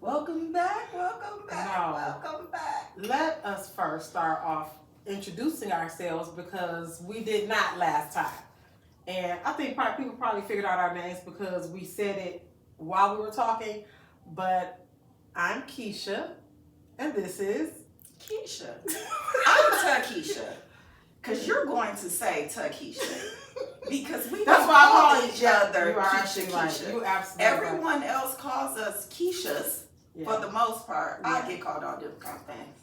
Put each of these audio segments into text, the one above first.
Welcome back, welcome back, No. welcome back. Let us first start off introducing ourselves because we did not last time. And I think people probably figured out our names because we said it while we were talking. But I'm Keisha, and this is Keisha. I'm Takesha. Because you're going to say Takesha. Because we That's don't why I call call each other You are Keisha, actually right. Keisha. You absolutely Everyone else calls us Keishas right. for the most part. Yeah. I get called all different kind of things.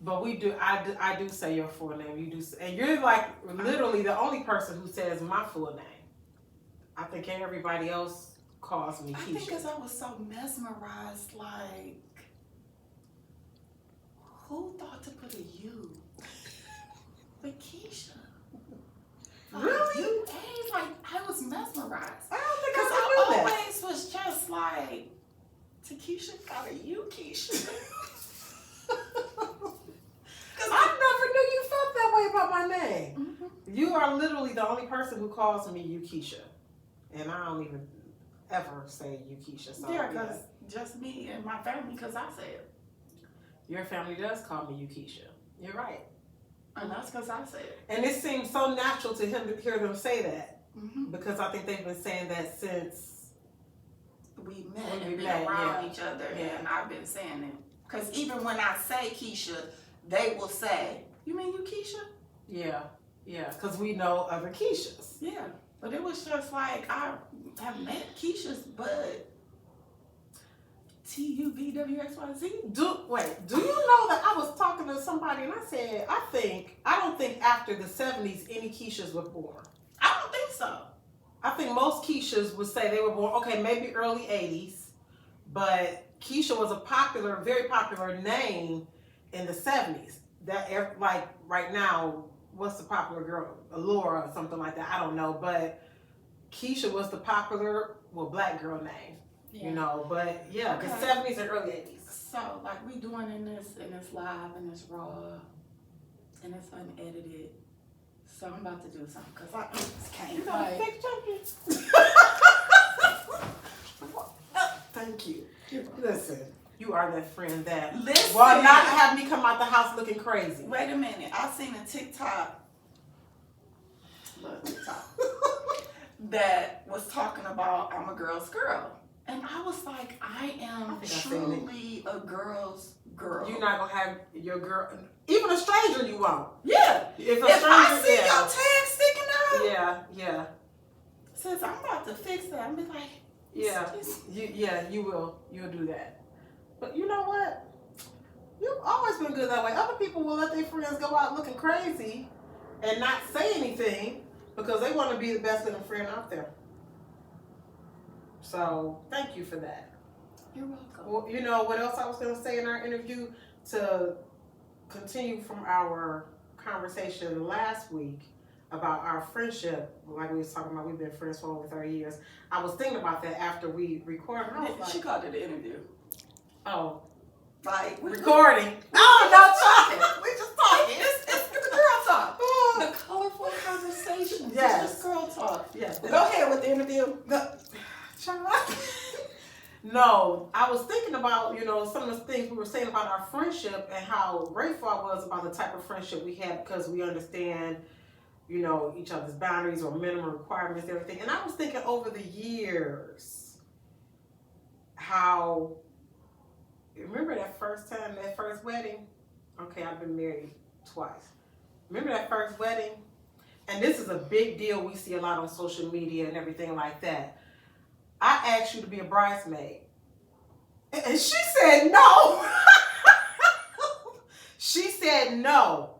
But we do. I do say your full name. You do, and you're like literally the only person who says my full name. I think everybody else calls me I Keisha. think because I was so mesmerized, like, who thought to put a U? But Keisha. Like, Really? U-A, like, I was mesmerized. I don't think Because I I knew that. always was just like, Takesha got a U, Keisha. I never knew you felt that way about my name. Mm-hmm. You are literally the only person who calls me you Keisha, and I don't even ever say you Keisha. So Yeah, because just me and my family, because I said it. your family does call me you Keisha. You're right, And that's because I said it. and it seems so natural to him to hear them say that Mm-hmm. because I think they've been saying that since We met When and we been met, around yeah. each other, Yeah. and I've been saying it. Because even when I say Keisha, they will say, you mean you Keisha? yeah, because we know other Keishas. Yeah. But it was just like, I have met Keishas, but T-U-V-W-X-Y-Z? Do you know that I was talking to somebody and I said I don't think after the 70s any Keishas were born. I don't think so. I think most Keishas would say they were born, okay, maybe early 80s, but Keisha was a very popular name in the 70s. Like right now, what's the popular girl? Laura or something like that. I don't know, but Keisha was the popular, black girl name, you know, but yeah, the Okay. 70s and early 80s. So, like, we doing in this, and it's live, and it's raw, and it's unedited. So I'm about to do something, because I just can't. You got a Like, fake junkie. Thank you. Listen, you are that friend that listen. will not have me come out the house looking crazy. Wait a minute. I seen a TikTok. Look, TikTok. That was talking about I'm a girl's girl. And I was like, I am think I've seen it. truly a girl's girl. You're not gonna have your girl, even a stranger. You won't. Yeah. If a If stranger, I see yeah, your tag sticking out, yeah, says I'm about to fix that. I'm be like, yeah, you will. You'll do that. But you know what? You've always been good that way. Other people will let their friends go out looking crazy and not say anything because they want to be the best looking friend out there. So thank you for that. You're welcome. Well, you know what else I was going to say in our interview to continue from our conversation last week about our friendship, like we was talking about, we've been friends for over 30 years. I was thinking about that after we recorded. I was She like, called it an interview. oh, Like, recording. Oh, no, talking. We just talking. It's girl talk. The colorful conversation. Yes. It's just girl talk. Yes. Go ahead with the interview. No, I was thinking about, some of the things we were saying about our friendship and how grateful I was about the type of friendship we had because we understand, each other's boundaries or minimum requirements and everything. And I was thinking over the years how, remember that first wedding? Okay, I've been married twice. Remember that first wedding? And this is a big deal we see a lot on social media and everything like that. I asked you to be a bridesmaid. And she said no. She said no.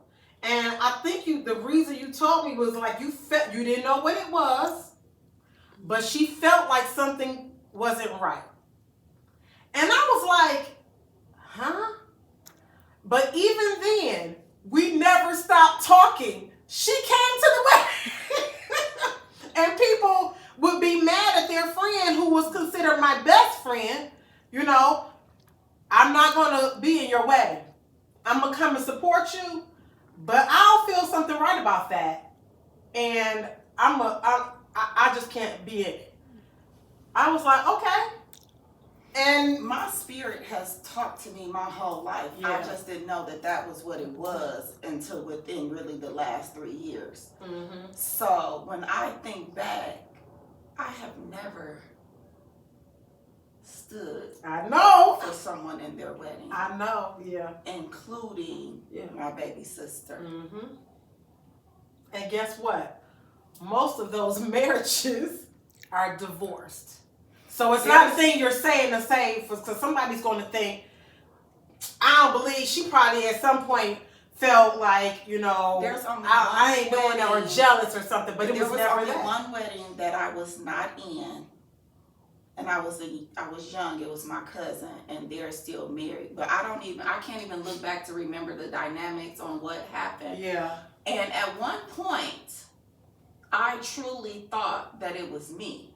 And I think the reason you told me was like you didn't know what it was, but she felt like something wasn't right. And I was like, huh? But even then, we never stopped talking. She came to the wedding. And people would be mad at their friend who was considered my best friend. I'm not going to be in your wedding. I'm going to come and support you, but I don't feel something right about that. And I just can't be in it. I was like, okay. And my spirit has talked to me my whole life. I Yeah. just didn't know that that was what it was until within really the last 3 years. Mhm. So when I think back, I have never stood I know. for someone in their wedding, I know. Yeah. including Yeah. my baby sister. Mhm. And guess what? Most of those marriages are divorced. So it's not a thing you're saying to say, because somebody's going to think, I don't believe she probably at some point felt like, you know, There's only I ain't one doing it or wedding. jealous or something, but it there was was never only that. one wedding that I was not in, and I was young. It was my cousin, and they're still married. But I can't even look back to remember the dynamics on what happened. Yeah. And at one point, I truly thought that it was me.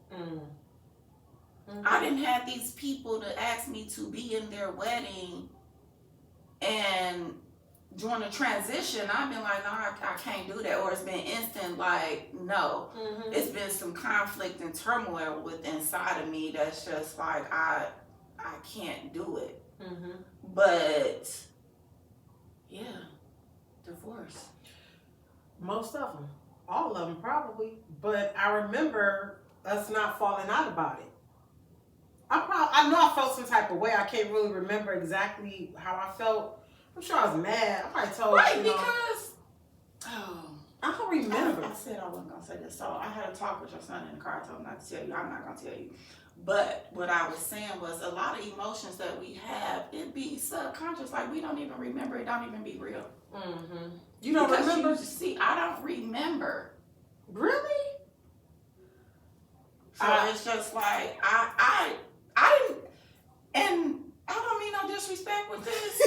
I didn't have these people to ask me to be in their wedding, and during the transition, I've been like, no, I can't do that. Or it's been instant, like, no. Mhm. It's been some conflict and turmoil within inside of me that's just like, I can't do it. Mhm. But, yeah, divorce. Most of them. All of them probably. But I remember us not falling out about it. I know I felt some type of way. I can't really remember exactly how I felt. I'm sure I was mad. I probably told Right, you know, because, I don't remember. I said I wasn't going to say this. So I had a talk with your son in the car. I told him not to tell you. I'm not going to tell you. But what I was saying was a lot of emotions that we have, it be subconscious. Like, we don't even remember. It don't even be real. Mm-hmm. You don't Because remember? See, I don't remember. Really? So it's just like, I didn't, and I don't mean no disrespect with this,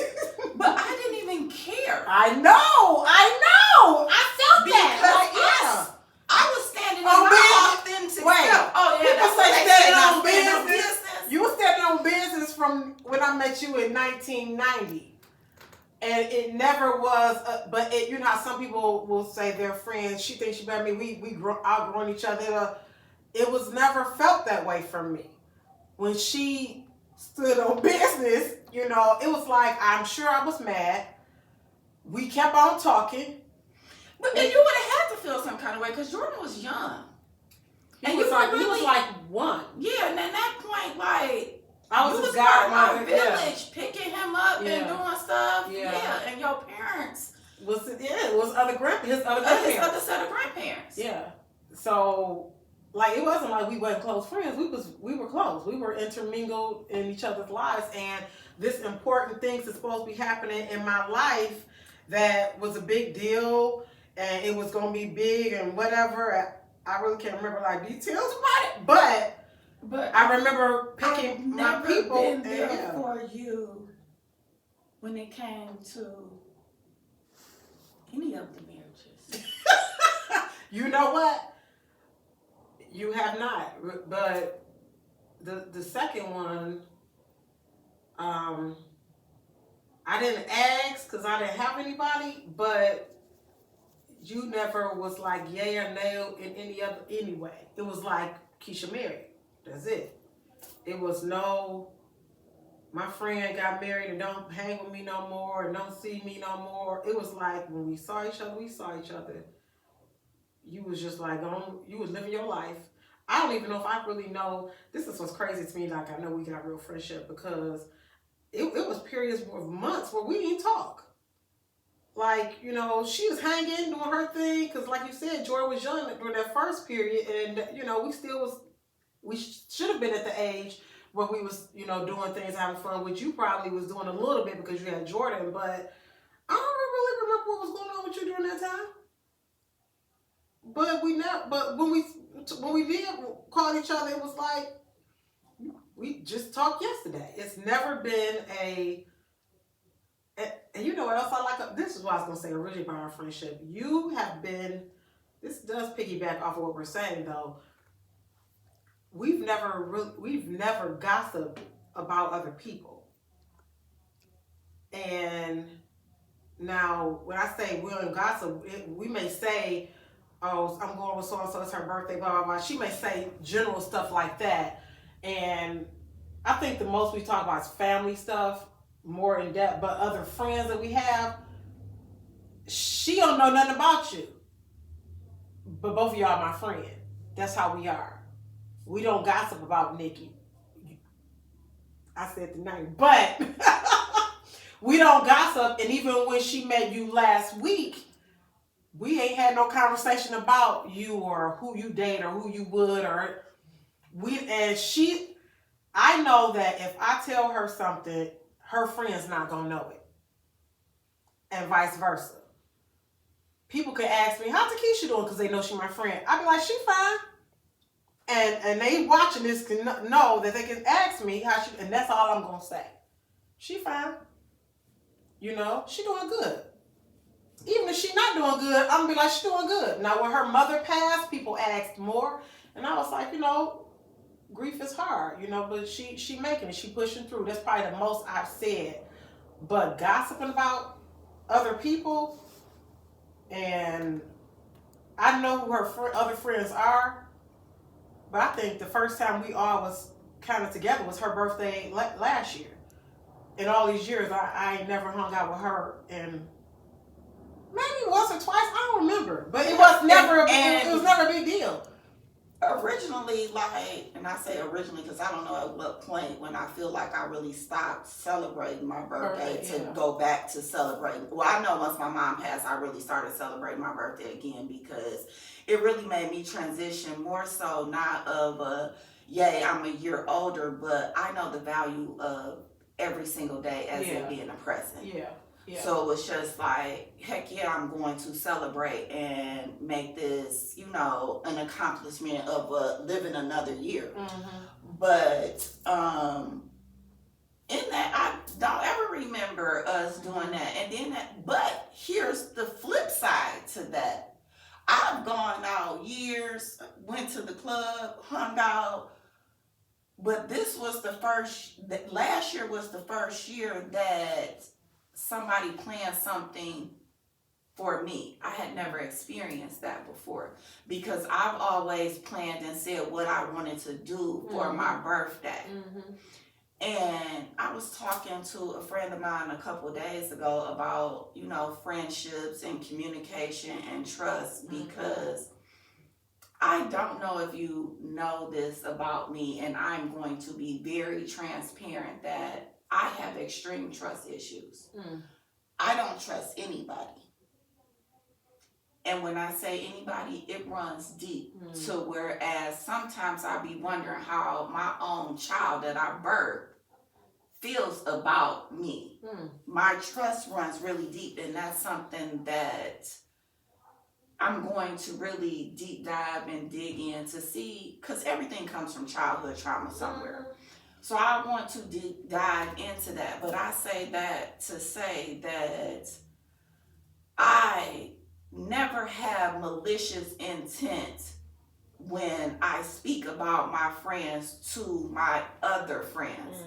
but I didn't even care. I know. I felt that. Because Like, yeah. I was standing in On my business. authentic Wait. self. Oh, yeah, People that's say what they standing say, on not standing on business. You were standing on business from when I met you in 1990. And it never was, but it, you know how some people will say they're friends. She thinks she better me. We outgrown each other. It was never felt that way from me. When she stood on business, you know, it was like, I'm sure I was mad. We kept on talking. But then you would have had to feel some kind of way because Jordan was young. He was like one. Yeah, and at that point, like, I you was was his part of my godmother. Yeah. village, picking him up and Yeah. doing stuff. Yeah. Yeah, and your parents. It was his other His grandparents. other set of grandparents. Yeah. So, like, it wasn't like we weren't close friends. We were close. We were intermingled in each other's lives, and this important things is supposed to be happening in my life that was a big deal, and it was gonna be big and whatever. I really can't remember like details about it, but I remember picking I've my never people. been there Yeah. for you when it came to any of the marriages. You know what? You have not, but the second one, I didn't ask because I didn't have anybody, but you never was like yay or nay in any other anyway. It was like Keisha married. That's it. It was no, my friend got married and don't hang with me no more and don't see me no more. It was like when we saw each other, we saw each other. You was just like, you was living your life. I don't even know if I really know. This is what's crazy to me. Like, I know we got real friendship because it was periods of months where we didn't talk. Like, you know, she was hanging, doing her thing. Because like you said, Joy was young during that first period. And, you know, we should have been at the age where we was, you know, doing things, having fun, which you probably was doing a little bit because you had Jordan. But I don't really remember what was going on with you during that time. But when we did call each other, it was like we just talked yesterday. It's never been and you know what else I like? This is what I was gonna say originally about our friendship. You have been. This does piggyback off of what we're saying though. We've never gossiped about other people. And now when I say we don't gossip, we may say, oh, I'm going with so-and-so, it's her birthday, blah, blah, blah. She may say general stuff like that. And I think the most we talk about is family stuff, more in depth. But other friends that we have, she don't know nothing about you. But both of y'all are my friend. That's how we are. We don't gossip about Nikki. I said the name, but we don't gossip. And even when she met you last week, we ain't had no conversation about you or who you date or who you would or I know that if I tell her something, her friend's not gonna know it, and vice versa. People could ask me, "How's Takesha doing?" because they know she's my friend. I'd be like, "She fine," and they watching this can know that they can ask me how she, and that's all I'm gonna say. She fine. You know, she doing good. Even if she not doing good, I'm gonna be like, she doing good. Now, when her mother passed, people asked more, and I was like, grief is hard, but she making it, she pushing through. That's probably the most I've said. But gossiping about other people, and I know who her other friends are, but I think the first time we all was kind of together was her birthday last year. In all these years, I ain't never hung out with her, and maybe once or twice, I don't remember. But it was never a big deal. Originally, and I say originally because I don't know at what point when I feel like I really stopped celebrating my birthday to go back to celebrating. Well, I know once my mom passed, I really started celebrating my birthday again because it really made me transition more so not of yay, I'm a year older, but I know the value of every single day as it being a present. Yeah. Yeah. So it was just like, heck yeah, I'm going to celebrate and make this, an accomplishment of living another year. Mm-hmm. But in that, I don't ever remember us doing that. And then but here's the flip side to that. I've gone out years, went to the club, hung out. But last year was the first year that somebody planned something for me. I had never experienced that before because I've always planned and said what I wanted to do for my birthday. Mm-hmm. And I was talking to a friend of mine a couple of days ago about, friendships and communication and trust because I don't know if you know this about me, and I'm going to be very transparent that I have extreme trust issues. I don't trust anybody. And when I say anybody, it runs deep to whereas sometimes I be wondering how my own child that I birthed feels about me. My trust runs really deep, and that's something that I'm going to really deep dive and dig in to see, because everything comes from childhood trauma somewhere. So I want to dive into that, but I say that to say that I never have malicious intent when I speak about my friends to my other friends.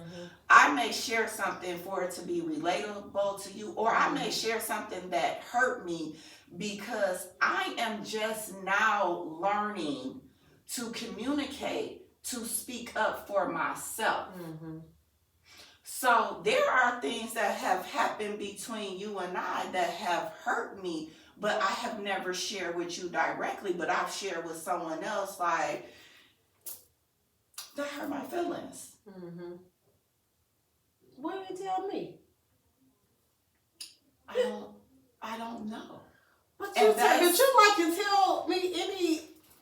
I may share something for it to be relatable to you, or I may share something that hurt me because I am just now learning to communicate, to speak up for myself. So there are things that have happened between you and I that have hurt me, but I have never shared with you directly, but I've shared with someone else, like, that hurt my feelings. Why didn't you tell me? I don't know. But you like can tell me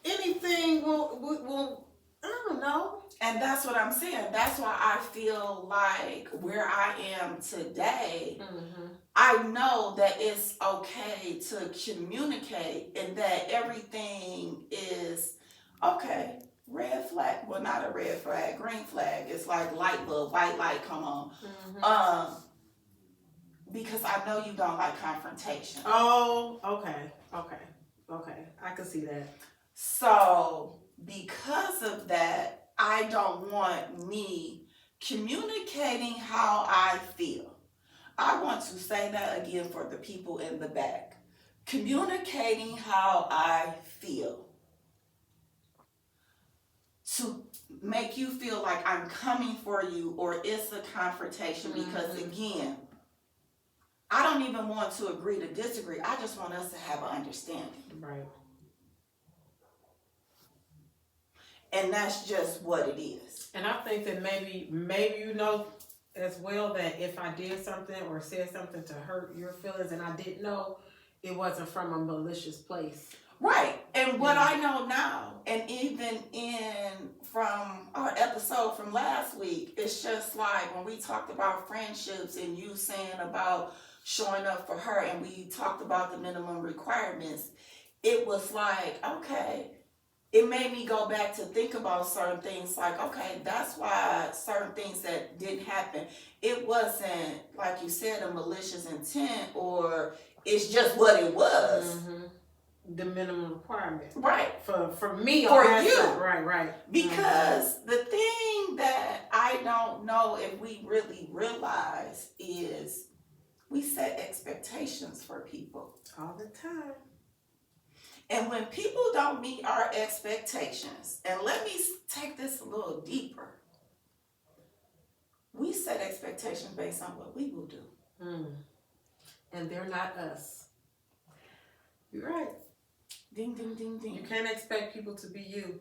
anything will I don't know. And that's what I'm saying. That's why I feel like where I am today, I know that it's okay to communicate and that everything is okay. Red flag. Well, not a red flag. Green flag. It's like light bulb, white light, come on. Because I know you don't like confrontation. Oh, okay. I can see that. So, because of that, I don't want me communicating how I feel. I want to say that again for the people in the back. Communicating how I feel to make you feel like I'm coming for you or it's a confrontation because, again, I don't even want to agree to disagree. I just want us to have an understanding. Right. And that's just what it is. And I think that maybe you know as well that if I did something or said something to hurt your feelings and I didn't know, it wasn't from a malicious place. Right. And what I know now, and even from our episode from last week, it's just like when we talked about friendships and you saying about showing up for her and we talked about the minimum requirements, it was like, okay, it made me go back to think about certain things like, okay, that's why certain things that didn't happen, it wasn't, like you said, a malicious intent or it's just what it was. The minimum requirement. Right. For me. For you. Side. Right. Because the thing that I don't know if we really realize is we set expectations for people. All the time. And when people don't meet our expectations, and let me take this a little deeper, we set expectations based on what we will do. And they're not us. You're right. Ding, ding, ding, ding. You can't expect people to be you.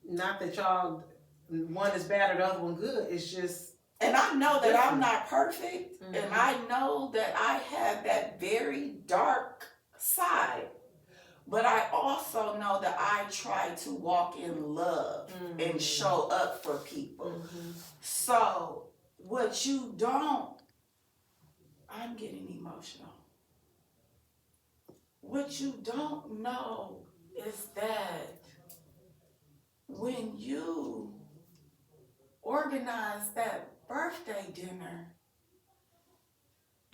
Not that y'all, one is bad or the other one good. It's just. And I know that I'm not perfect. And I know that I have that very dark side. But I also know that I try to walk in love and show up for people. So what you don't, I'm getting emotional. What you don't know is that when you organized that birthday dinner,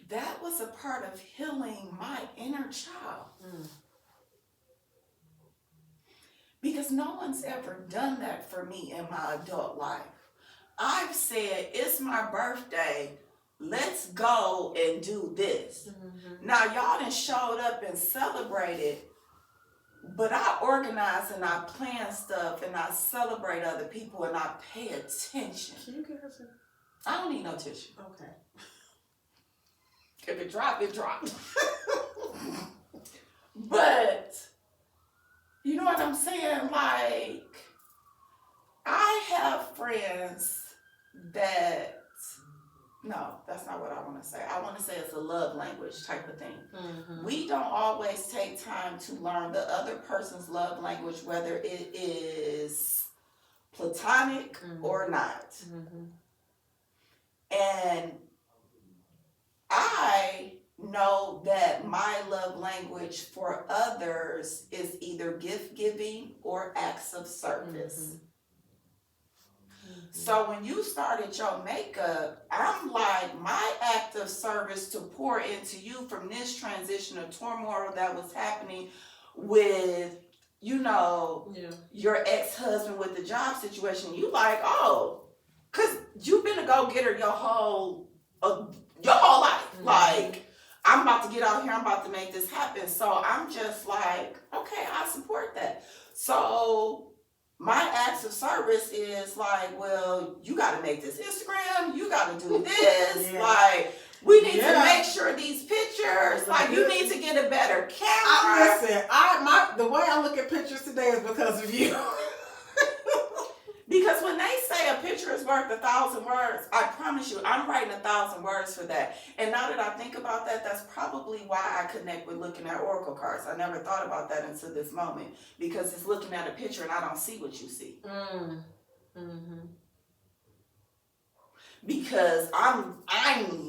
that was a part of healing my inner child. Because no one's ever done that for me in my adult life. I've said, it's my birthday, let's go and do this. Now, y'all done showed up and celebrated, but I organize and I plan stuff and I celebrate other people and I pay attention. Can you get her some? I don't need no tissue. Okay. If it drop, it drop. But, you know what I'm saying? Like, I have friends that, no, that's not what I want to say. I want to say it's a love language type of thing. We don't always take time to learn the other person's love language, whether it is platonic or not. And I know that my love language for others is either gift giving or acts of service. So when you started your makeup, I'm like, my act of service to pour into you from this transition of turmoil that was happening with, you know, your ex-husband with the job situation, you like, oh, because you've been a go-getter your whole life. Like, I'm about to get out here, I'm about to make this happen. So I'm just like, okay, I support that. So my acts of service is like, well, you got to make this Instagram, you got to do this, like, we need to make sure these pictures, like, you need to get a better camera. The way I look at pictures today is because of you. Because when they say a picture is worth 1,000 words, I promise you, I'm writing 1,000 words for that. And now that I think about that, that's probably why I connect with looking at oracle cards. I never thought about that until this moment. Because it's looking at a picture and I don't see what you see. Because I'm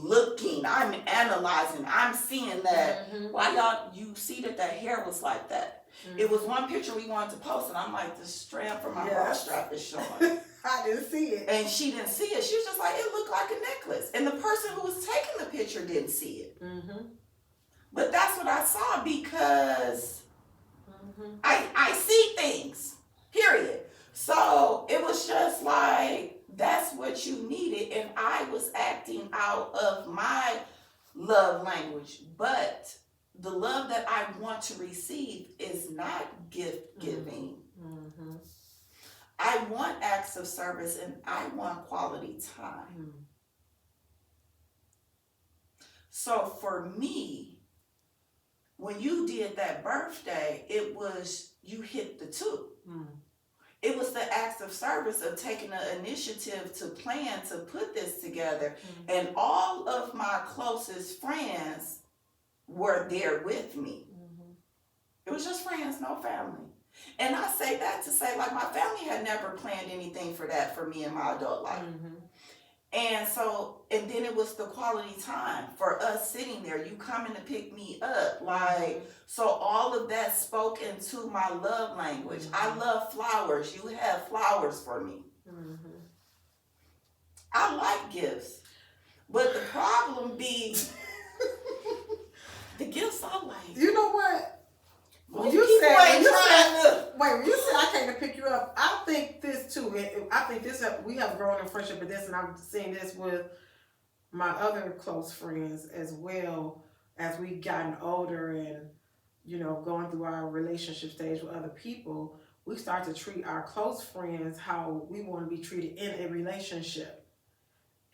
looking, I'm analyzing, I'm seeing that. Why y'all, you see that hair was like that? It was one picture we wanted to post, and I'm like, the strand from my bra strap is showing. I didn't see it. And she didn't see it. She was just like, it looked like a necklace. And the person who was taking the picture didn't see it. But that's what I saw because I see things, period. So it was just like, that's what you needed. And I was acting out of my love language. But the love that I want to receive is not gift giving. I want acts of service and I want quality time. So for me, when you did that birthday, it was, you hit the two. It was the acts of service of taking the initiative to plan to put this together. And all of my closest friends were there with me. It was just friends, no family. And I say that to say, like, my family had never planned anything for that for me in my adult life. And so, and then it was the quality time for us sitting there, you coming to pick me up. Like, so all of that spoke into my love language. I love flowers. You have flowers for me. I like gifts. But the problem be, the gifts I like. You know what? When you said I came to pick you up, I think this too. I think this, we have grown in friendship with this, and I'm seeing this with my other close friends as well as we've gotten older and, you know, going through our relationship stage with other people. We start to treat our close friends how we want to be treated in a relationship,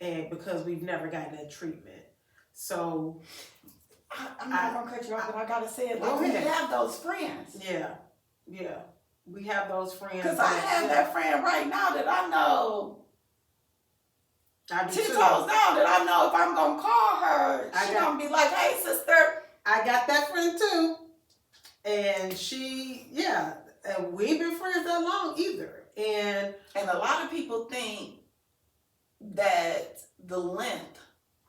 and because we've never gotten that treatment. So I'm not gonna cut you off, but I gotta say it. Like, we have those friends. Yeah. We have those friends. Because I have that friend right now that I know. 10 toes down that I know if I'm gonna call her, she's gonna be like, "Hey, sister." I got that friend too, and she, we ain't been friends that long either. And a lot of people think that the length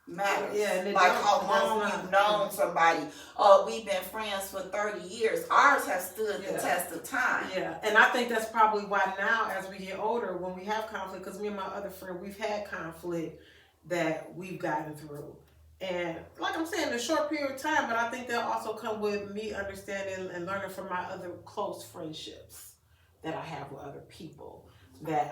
matters. Yeah, like how long you've known somebody. Oh, we've been friends for 30 years. Ours have stood the test of time. Yeah, and I think that's probably why now, as we get older, when we have conflict, because me and my other friend, we've had conflict that we've gotten through. And like I'm saying, a short period of time, but I think they'll also come with me understanding and learning from my other close friendships that I have with other people, that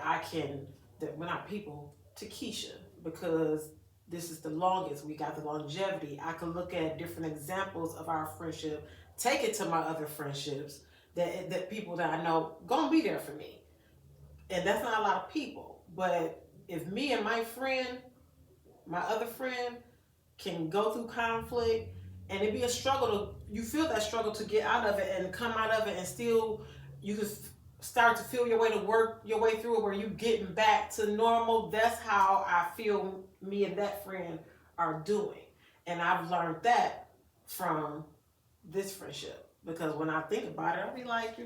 we're not people, to Keisha, because this is the longest, we got the longevity. I can look at different examples of our friendship, take it to my other friendships, that people that I know gonna be there for me. And that's not a lot of people. But if me and my other friend, can go through conflict, and it be a struggle you feel that struggle to get out of it and come out of it, and still you can start to feel your way to work your way through it where you getting back to normal. That's how I feel me and that friend are doing. And I've learned that from this friendship, because when I think about it, I'll be like,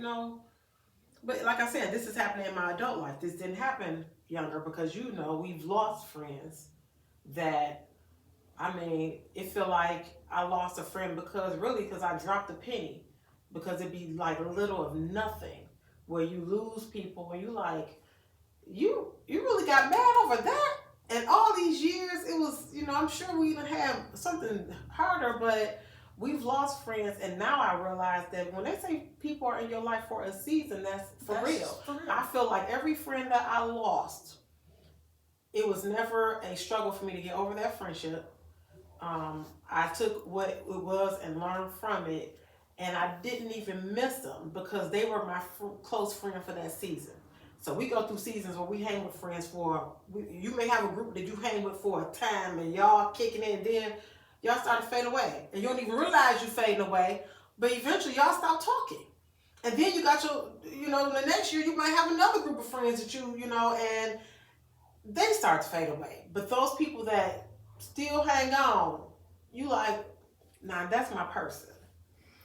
but like I said, this is happening in my adult life. This didn't happen younger, because we've lost friends that, it feel like I lost a friend because I dropped a penny, because it'd be like a little of nothing, where you lose people when you like, you really got mad over that? And all these years, it was, I'm sure we even have something harder, but we've lost friends. And now I realize that when they say people are in your life for a season, that's real. I feel like every friend that I lost, it was never a struggle for me to get over that friendship. I took what it was and learned from it, and I didn't even miss them, because they were my close friend for that season. So we go through seasons where we hang with friends you may have a group that you hang with for a time, and y'all kicking in, and then y'all start to fade away, and you don't even realize you fading away, but eventually y'all stop talking. And then you got your, the next year you might have another group of friends that and they start to fade away. But those people that still hang on, you like, nah, that's my person.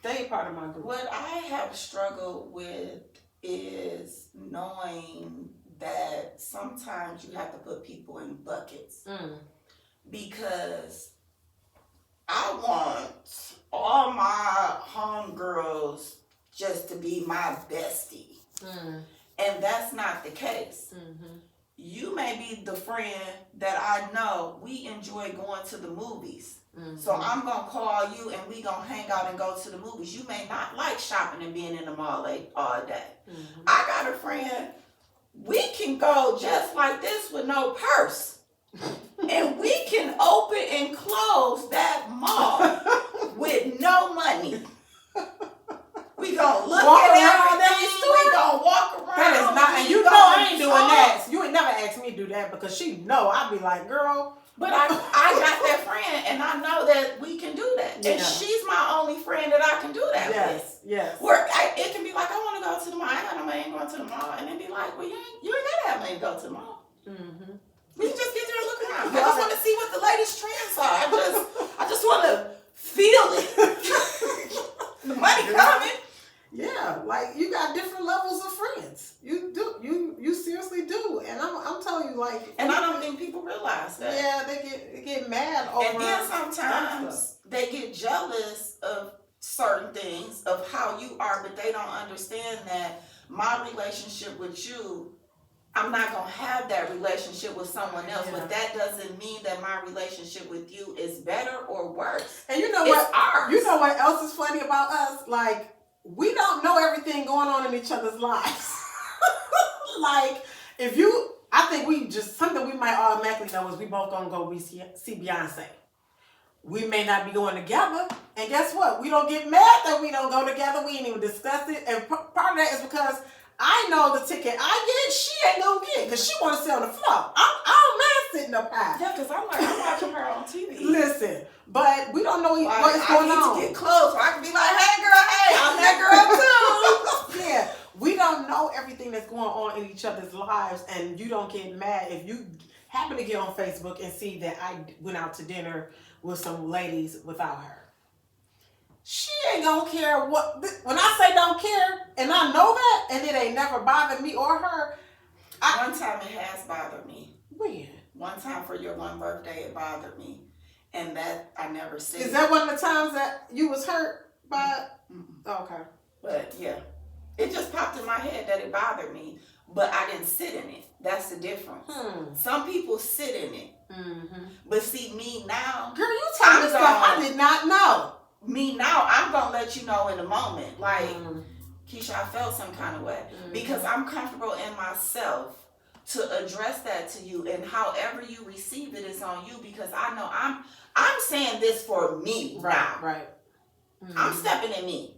They ain't part of my group. What I have struggled with is knowing that sometimes you have to put people in buckets. Because I want all my homegirls just to be my bestie. And that's not the case. You may be the friend that I know we enjoy going to the movies. So I'm going to call you and we going to hang out and go to the movies. You may not like shopping and being in the mall all day. I got a friend, we can go just like this with no purse. And we can open and close that mall with no money. We We gonna look Walk at around everything. every store? We gonna walk around. That is not, and you know I ain't doing that. You ain't never asked me to do that because she know I'd be like, girl. But I got that friend, and I know that we can do that. Yeah. And she's my only friend that I can do that with. Yes. Where it can be like, I want to go to the mall. I got no money going to the mall. And then be like, well, you ain't gotta have money to go to the mall. Mm-hmm. We can just get there and look around. I just want to see what the latest trends are. I just want to feel it. The money coming. Yeah, like you got different levels of friends. You do. You seriously do. And I'm telling you, like. And I don't think people realize that. Yeah, they get mad over. And then sometimes they get jealous of certain things of how you are, but they don't understand that my relationship with you, I'm not gonna have that relationship with someone else, but that doesn't mean that my relationship with you is better or worse. And you know it's ours. You know what else is funny about us? Like, we don't know everything going on in each other's lives. Like, I think we just, something we might automatically know is we both gonna go see Beyonce. We may not be going together, and guess what? We don't get mad that we don't go together. We ain't even discuss it, and part of that is because I know the ticket I get, she ain't gonna get, because she want to sit on the floor. I don't mind sitting up high. Yeah, because I'm watching her on TV. Listen, but we don't know what's going on. I need to get close so I can be like, hey girl, hey, I'm that girl too. Yeah, we don't know everything that's going on in each other's lives, and you don't get mad if you happen to get on Facebook and see that I went out to dinner with some ladies without her. She ain't gonna care what. When I say don't care, and I know that, and it ain't never bothered me or her. One time it has bothered me. When? One time for your one birthday, it bothered me, and that I never said. Is that one of the times that you was hurt by? Mm-hmm. Okay. But yeah, it just popped in my head that it bothered me, but I didn't sit in it. That's the difference. Some people sit in it. Mm-hmm. But see, me now. Girl, you tell me stuff I did not know. Me now, I'm going to let you know in a moment. Like, Keisha, I felt some kind of way. Because I'm comfortable in myself to address that to you. And however you receive it is on you. Because I know I'm saying this for me now. Right. I'm stepping in me.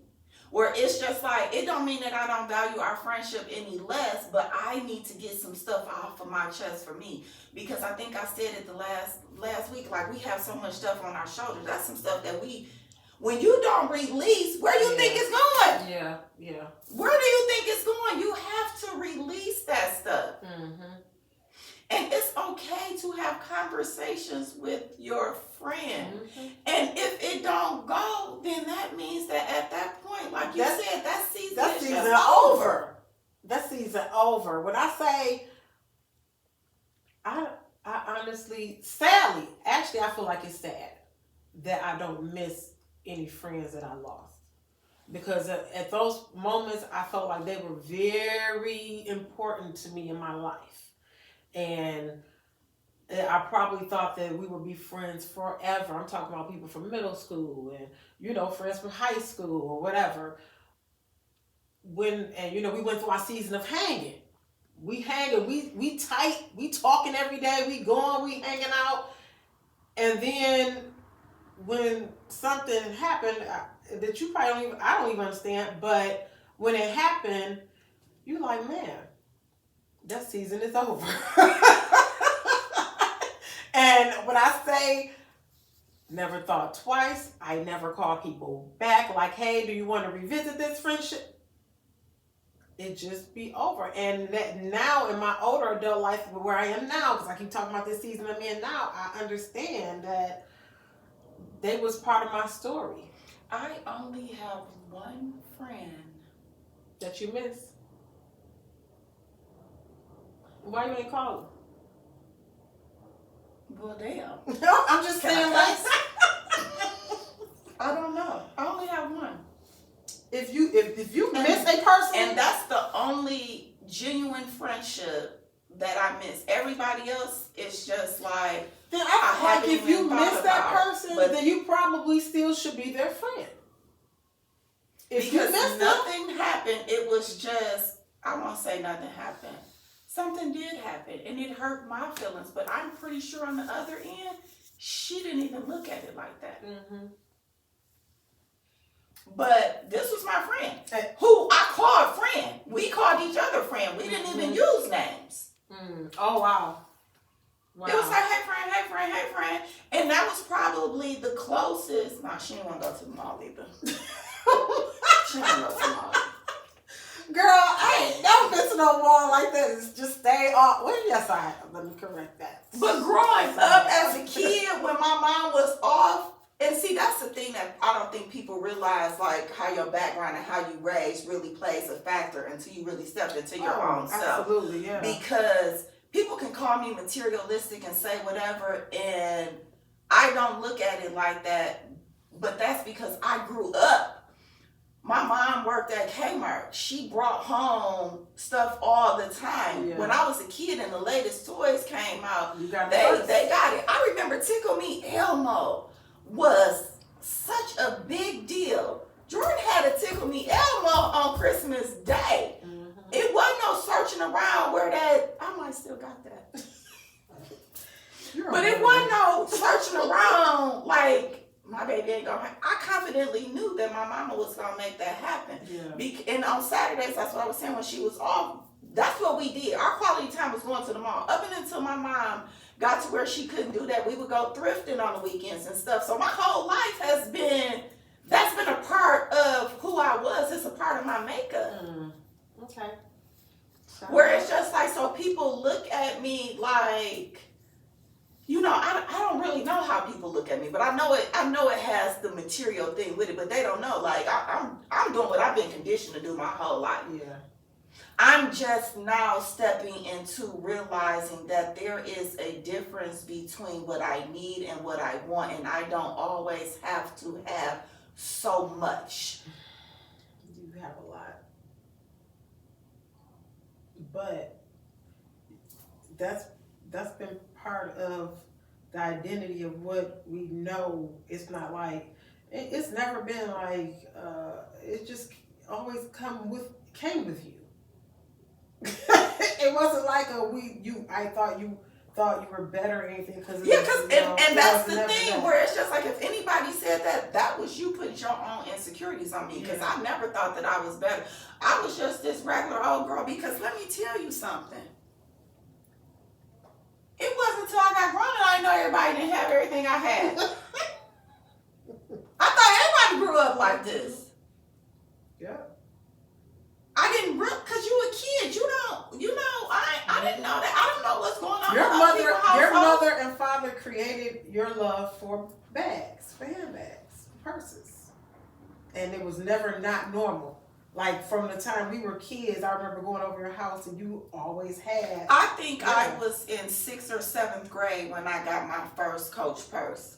Where it's just like, it don't mean that I don't value our friendship any less, but I need to get some stuff off of my chest for me. Because I think I said it the last week, like we have so much stuff on our shoulders. That's some stuff that when you don't release, where do you think it's going? Yeah. Where do you think it's going? You have to release that stuff. And it's okay to have conversations with your friend. And if it don't go, then that means that at that point, like you said, that season is over. That season over. When I say, I honestly, sadly, actually, I feel like it's sad that I don't miss any friends that I lost. Because at those moments, I felt like they were very important to me in my life. And I probably thought that we would be friends forever. I'm talking about people from middle school and, friends from high school or whatever. We went through our season of hanging. We hanging, we tight, we talking every day, we going, we hanging out. And then when something happened that you probably I don't even understand, but when it happened, you're like, man, that season is over. And when I say never thought twice, I never call people back like, hey, do you want to revisit this friendship? It just be over. And that now in my older adult life where I am now, because I keep talking about this season I'm in now, I understand that they was part of my story. I only have one friend that you miss. Why you ain't calling? Well, damn. I'm just saying, like, I don't know. I only have one. If you miss a person, and that's the only genuine friendship that I miss. Everybody else is just like. Then I feel like if you miss that person, then you probably still should be their friend. Because nothing happened. It was just, I won't say nothing happened. Something did happen and it hurt my feelings, but I'm pretty sure on the other end, she didn't even look at it like that. But this was my friend, who I called friend. We called each other friend. We didn't even use names. Oh, wow. It was like, hey friend, hey friend, hey friend. And that was probably the closest. Nah, she didn't want to go to the mall either. She didn't want to go to the mall. Girl, I ain't never been to no mall like that. It's just stay off. Well, yes, I have. Let me correct that. But growing up as a kid, when my mom was off, and see, that's the thing that I don't think people realize, like how your background and how you raised really plays a factor until you really stepped into your own self. Absolutely, yeah. Because people can call me materialistic and say whatever, and I don't look at it like that. But that's because I grew up. My mom worked at Kmart. She brought home stuff all the time. Yeah. When I was a kid and the latest toys came out, You got they got it. I remember Tickle Me Elmo was such a big deal. Jordan had a Tickle Me Elmo on Christmas Day. It wasn't no searching around where that, I might still got that. But it wasn't no searching around like, my baby ain't gonna. I confidently knew that my mama was gonna make that happen. Yeah. And on Saturdays, that's what I was saying when she was off. That's what we did. Our quality time was going to the mall. Up and until my mom got to where she couldn't do that, we would go thrifting on the weekends and stuff. So my whole life has been. That's been a part of who I was. It's a part of my makeup. Okay. Where it's just like, so people look at me like. You know, I don't really know how people look at me, but I know it has the material thing with it, but they don't know. Like I'm doing what I've been conditioned to do my whole life. Yeah. I'm just now stepping into realizing that there is a difference between what I need and what I want, and I don't always have to have so much. You have a lot. But that's been part of the identity of what we know. It's not like it's never been like it just always came with you. It wasn't like I thought you were better or anything because and that's the thing where it's just like if anybody said that was you put your own insecurities on me because I never thought that I was better. I was just this regular old girl because let me tell you something. It wasn't until I got grown that I know everybody didn't have everything I had. I thought everybody grew up like this. Yeah. I didn't because you a kid. I didn't know that. I don't know what's going on. Your mother and father created your love for bags, for handbags, purses. And it was never not normal. Like from the time we were kids, I remember going over your house and you always had. I think I was in 6th or 7th grade when I got my first Coach purse.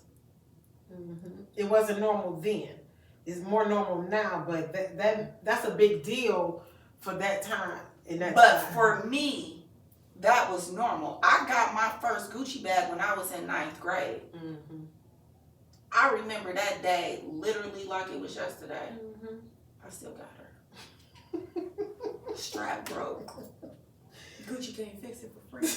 It wasn't normal then. It's more normal now, but that's a big deal for that time. But for me, that was normal. I got my first Gucci bag when I was in 9th grade. I remember that day literally like it was yesterday. I still got her. Strap broke. Gucci can't fix it for free.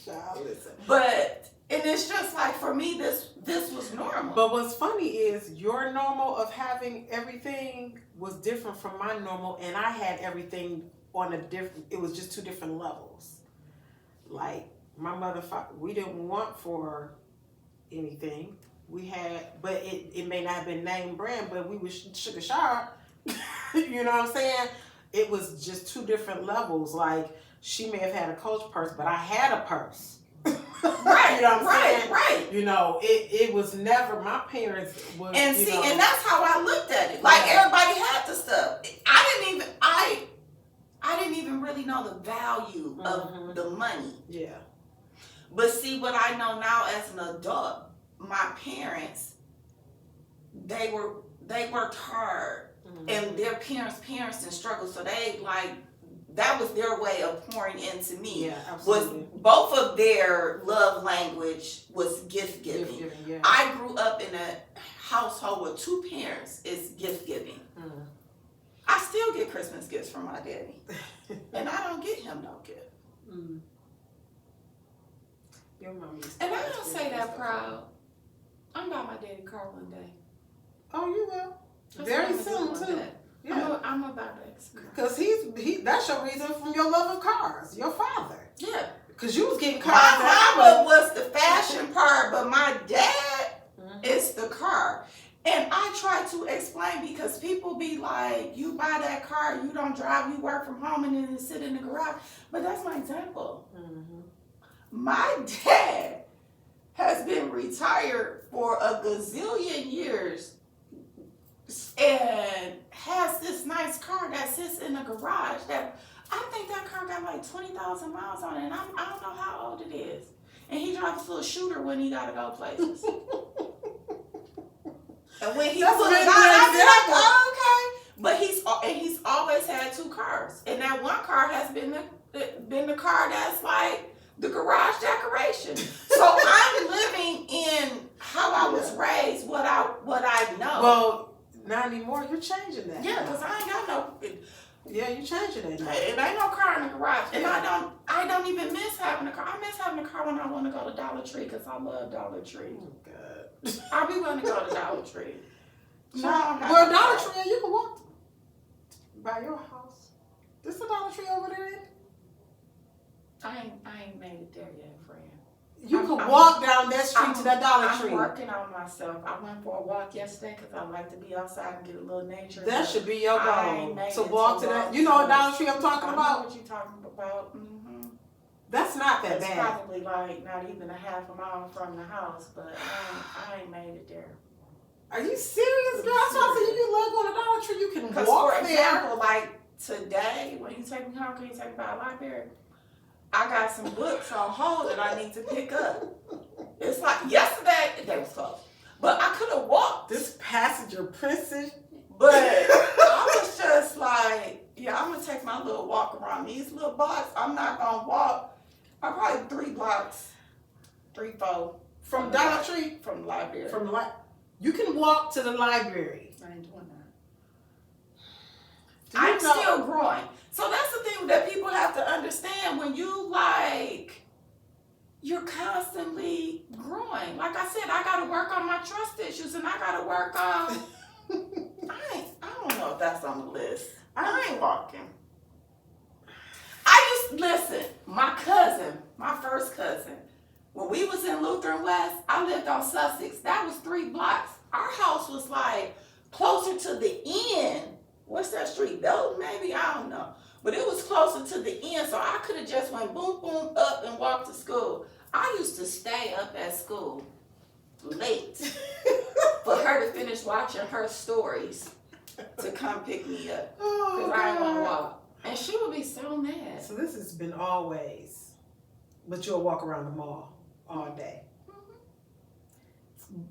Child, listen. But and it's just like for me, this was normal. But what's funny is your normal of having everything was different from my normal, and I had everything on a different. It was just 2 different levels. Like my mother, we didn't want for anything. We had, but it may not have been name brand, but we was sugar sharp. You know what I'm saying? It was just 2 different levels. Like she may have had a Coach purse, but I had a purse. Right, you know what I'm saying? Right. You know, it was never my parents was. And see, and that's how I looked at it. Like everybody had the stuff. I didn't even really know the value of the money. Yeah. But see, what I know now as an adult, my parents, they worked hard. And their parents and struggled, so they that was their way of pouring into me. Yeah, absolutely. Was both of their love language was gift giving. Yeah. I grew up in a household where 2 parents is gift giving. I still get Christmas gifts from my daddy, and I don't get him no gift. Your mom used to and I don't say that proud. I'm about my daddy car one day. Oh, you will. That's Very what I'm soon, gonna do too. one day. Yeah. I'm about to ask her. Because that's your reason from your love of cars, your father. Yeah. Because you was getting cars. My mama was the fashion part, but my dad is the car. And I try to explain because people be like, you buy that car, you don't drive, you work from home and then you sit in the garage. But that's my example. Mm-hmm. My dad has been retired for a gazillion years and has this nice car that sits in the garage that I think that car got like 20,000 miles on it, and I don't know how old it is. And he drives a little shooter when he gotta go places. And when he pulls it out, I be like, oh, okay. But he's always had two cars, and that one car has been the car that's like the garage decoration. So I'm living in how I was raised, what I know. Well, not anymore. You're changing that. Yeah, because I ain't got no. Yeah, you're changing it now. It ain't no car in the garage, and I don't even miss having a car. I miss having a car when I want to go to Dollar Tree because I love Dollar Tree. Oh, God. I be wanting to go to Dollar Tree. Well, Dollar Tree, you can walk by your house. There's a Dollar Tree over there. I ain't made it there yet, friend. You can walk down that street to that Dollar Tree. I'm working on myself. I went for a walk yesterday because I like to be outside and get a little nature. That should be your goal, to walk to that. walk You know what to- Dollar Tree I'm talking I know about? what you're talking about. Mm-hmm. That's not that It's bad. probably like not even a half a mile from the house, but I ain't made it there. Are you serious, girl? I'm trying to say you love going to Dollar Tree. You can Because walk for there. example, like today, when you take me home, can you take me by a library? I got some books on hold that I need to pick up. It's like yesterday, they was closed. But I could have walked. This passenger princess. But I was just like, yeah, I'm going to take my little walk around these little blocks. I'm not going to walk. I'm probably 3 blocks, 3, 4. From Dollar Tree? From the library. From the You can walk to the library. I ain't doing that. Do you I'm know- still growing. So that's the thing that people have to understand when you you're constantly growing. Like I said, I got to work on my trust issues and I got to work on, I don't know if that's on the list. I ain't walking. Listen, my cousin, my first cousin, when we was in Lutheran West, I lived on Sussex. That was 3 blocks. Our house was like closer to the end. What's that street? Belton, maybe? I don't know. But it was closer to the end, so I could have just went boom, boom, up and walked to school. I used to stay up at school late for her to finish watching her stories to come pick me up. Because I didn't want to walk. And she would be so mad. So this has been always, but you'll walk around the mall all day.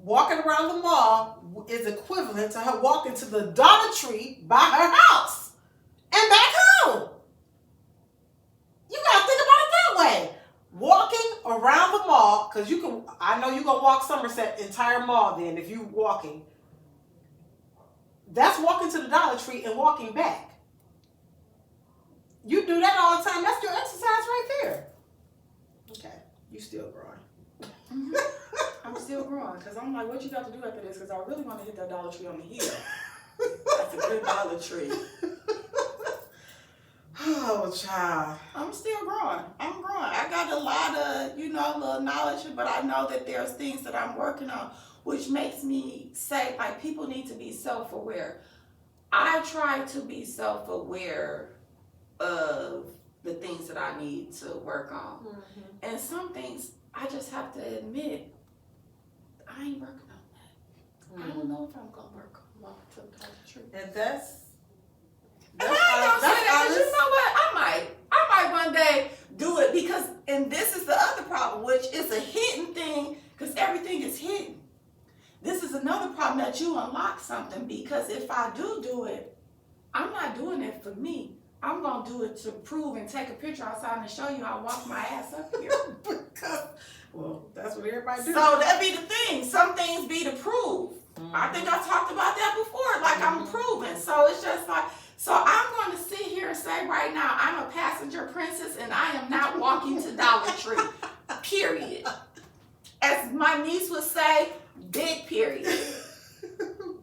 Walking around the mall is equivalent to her walking to the Dollar Tree by her house and back home. You gotta think about it that way. Walking around the mall, because I know you're gonna walk Somerset entire mall then if you walking. That's walking to the Dollar Tree and walking back. You do that all the time. That's your exercise right there. Okay, you still growing. Mm-hmm. I'm still growing because I'm like, what you got to do after this? Because I really want to hit that Dollar Tree on the hill. That's a good Dollar Tree. Oh, child. I'm still growing. I'm growing. I got a lot of, little knowledge, but I know that there's things that I'm working on, which makes me say, like, people need to be self-aware. I try to be self-aware of the things that I need to work on. Mm-hmm. And some things I just have to admit, I ain't working on that. Mm-hmm. I don't know if I'm going to walk to the Dollar Tree. And that's and I ain't gonna say that, because you know what? I might one day do it because, and this is the other problem, which is a hidden thing, because everything is hidden. This is another problem that you unlock something, because if I do it, I'm not doing it for me. I'm going to do it to prove and take a picture outside and show you I walked my ass up here. Well, that's what everybody does. So that be the thing. Some things be to prove. Mm-hmm. I think I talked about that before. Like, I'm proving. So it's just like, so I'm going to sit here and say right now, I'm a passenger princess and I am not walking to Dollar Tree. Period. As my niece would say, big period.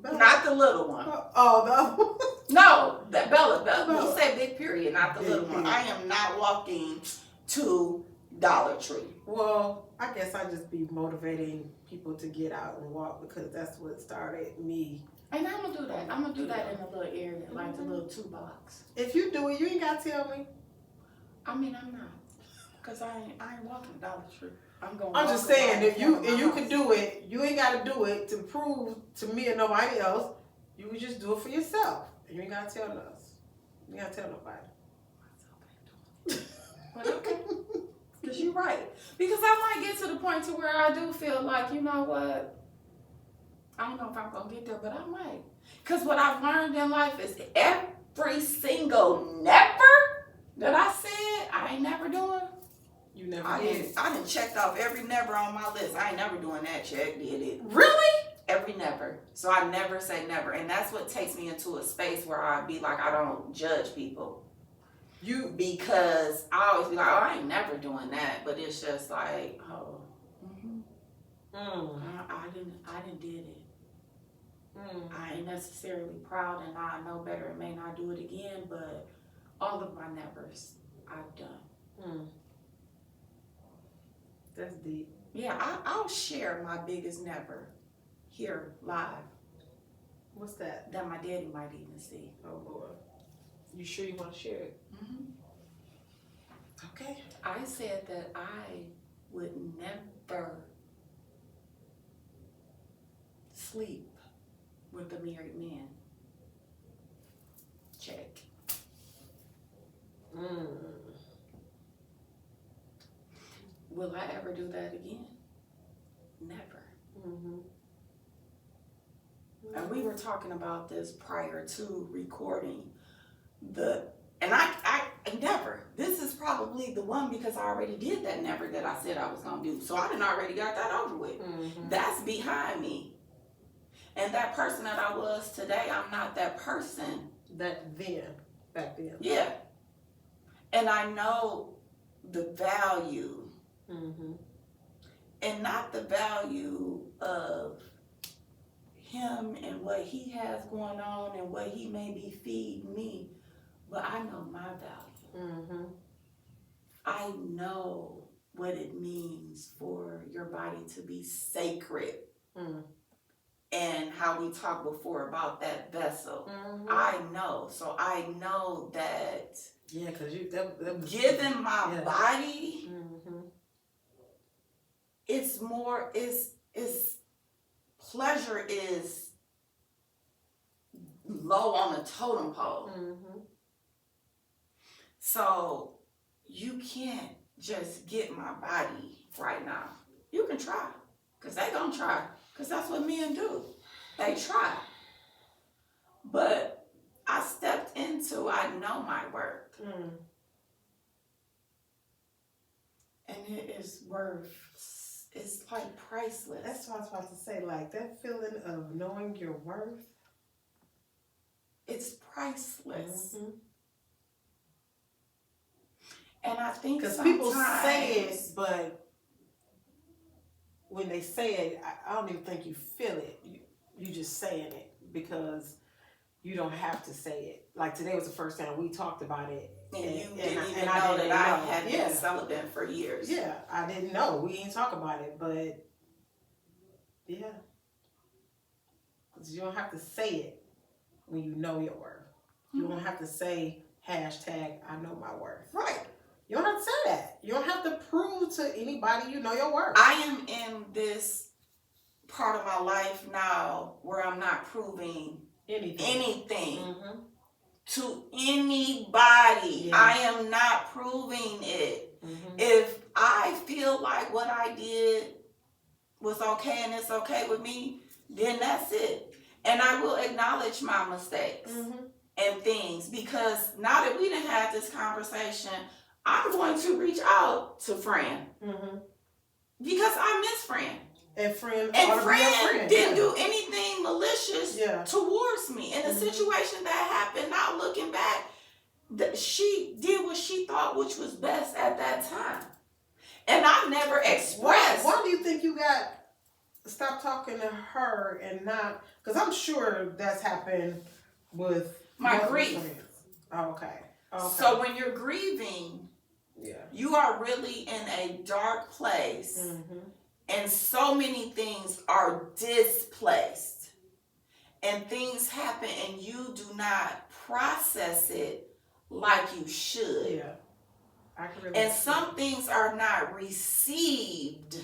Bella. Not the little one. Oh, no. No, that Bella. Bella. We said big period, not the Big little one. period. I am not walking to Dollar Tree. Well, I guess I just be motivating people to get out and walk because that's what started me. And I'm gonna do that. I'm gonna do that in a little area, like the little 2 blocks. If you do it, you ain't gotta tell me. I mean, I'm not, cause I ain't walking to Dollar Tree. I'm just saying that you can do it. You ain't gotta do it to prove to me or nobody else. You can just do it for yourself. And you ain't gotta tell us. You ain't gotta tell nobody. But okay, cause you're right. Because I might get to the point to where I do feel like, you know what? I don't know if I'm gonna get there, but I might. Cause what I've learned in life is every single never that I said I ain't never doing. You never did. I done checked off every never on my list. I ain't never doing that check, did it? Really? Every never. So I never say never. And that's what takes me into a space where I be like, I don't judge people. Because I always be like, oh, I ain't never doing that. But it's just like, oh, I didn't did it. I ain't necessarily proud and I know better and may not do it again, but all of my nevers I've done. That's deep. Yeah, I'll share my biggest never here live. What's that? That my daddy might even see. Oh, Lord. You sure you want to share it? Okay. I said that I would never sleep with a married man. Check. Will I ever do that again? Never. And we were talking about this prior to recording and I never. This is probably the one because I already did that never that I said I was gonna do. So I done already got that over with. That's behind me. And that person that I was today, I'm not that person. Back then. Yeah. And I know the value. And not the value of him and what he has going on and what he may be feeding me, but I know my value. I know what it means for your body to be sacred. And how we talked before about that vessel. I know. So I know that because that was giving my body, it's more, it's pleasure is low on the totem pole. So you can't just get my body right now. You can try, because they gonna try, because that's what men do. They try. But I stepped into, I know my worth. And it is worth, it's like priceless. That's what I was about to say. Like that feeling of knowing your worth. It's priceless. And I think because sometimes people say it, but when they say it, I don't even think you feel it. You just saying it because you don't have to say it. Like today was the first time we talked about it. And you didn't even know that I had been celibate for years. Yeah, I didn't know. We didn't talk about it, but yeah. Because you don't have to say it when you know your worth. You don't have to say hashtag I know my worth. Right. You don't have to say that. You don't have to prove to anybody you know your worth. I am in this part of my life now where I'm not proving anything to anybody. I am not proving it. If I feel like what I did was okay and it's okay with me, then that's it. And I will acknowledge my mistakes and things, because now that we done had this conversation, I'm going to reach out to Fran because I miss Fran. And Fran didn't do anything malicious towards me. In a situation that happened, now looking back, she did what she thought which was best at that time. And I never expressed. Why do you think you got stop talking to her and not, because I'm sure that's happened with my multiple grief. friends. Oh, okay. So when you're grieving, you are really in a dark place, and so many things are displaced, and things happen, and you do not process it like you should. Yeah. I can really and some things are not received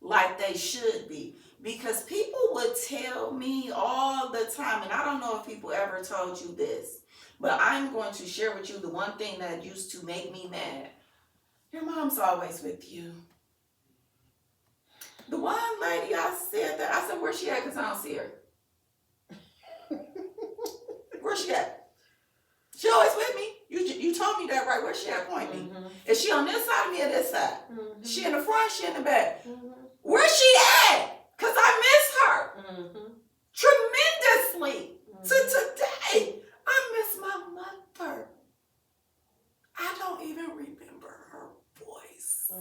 like they should be. Because people would tell me all the time, and I don't know if people ever told you this, but I'm going to share with you the one thing that used to make me mad. Your mom's always with you. The one lady I said, where's she at? Because I don't see her. Where's she at? She always with me. You told me that, right? Where's she at? Point me. Is she on this side of me or this side? She in the front, she in the back. Where's she at? Because I miss her tremendously. To today, I miss my mother. I don't even remember her voice.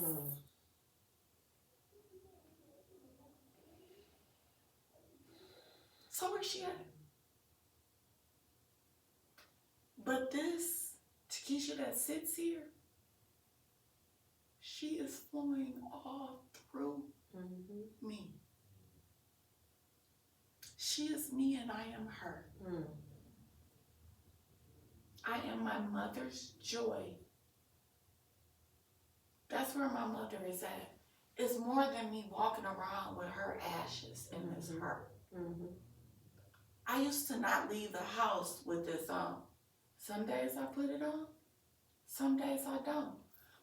So where's she at? But this Takesha that sits here, she is flowing all through me. She is me and I am her. I am my mother's joy. That's where my mother is at. It's more than me walking around with her ashes in this hurt. I used to not leave the house with this on. Some days I put it on, some days I don't.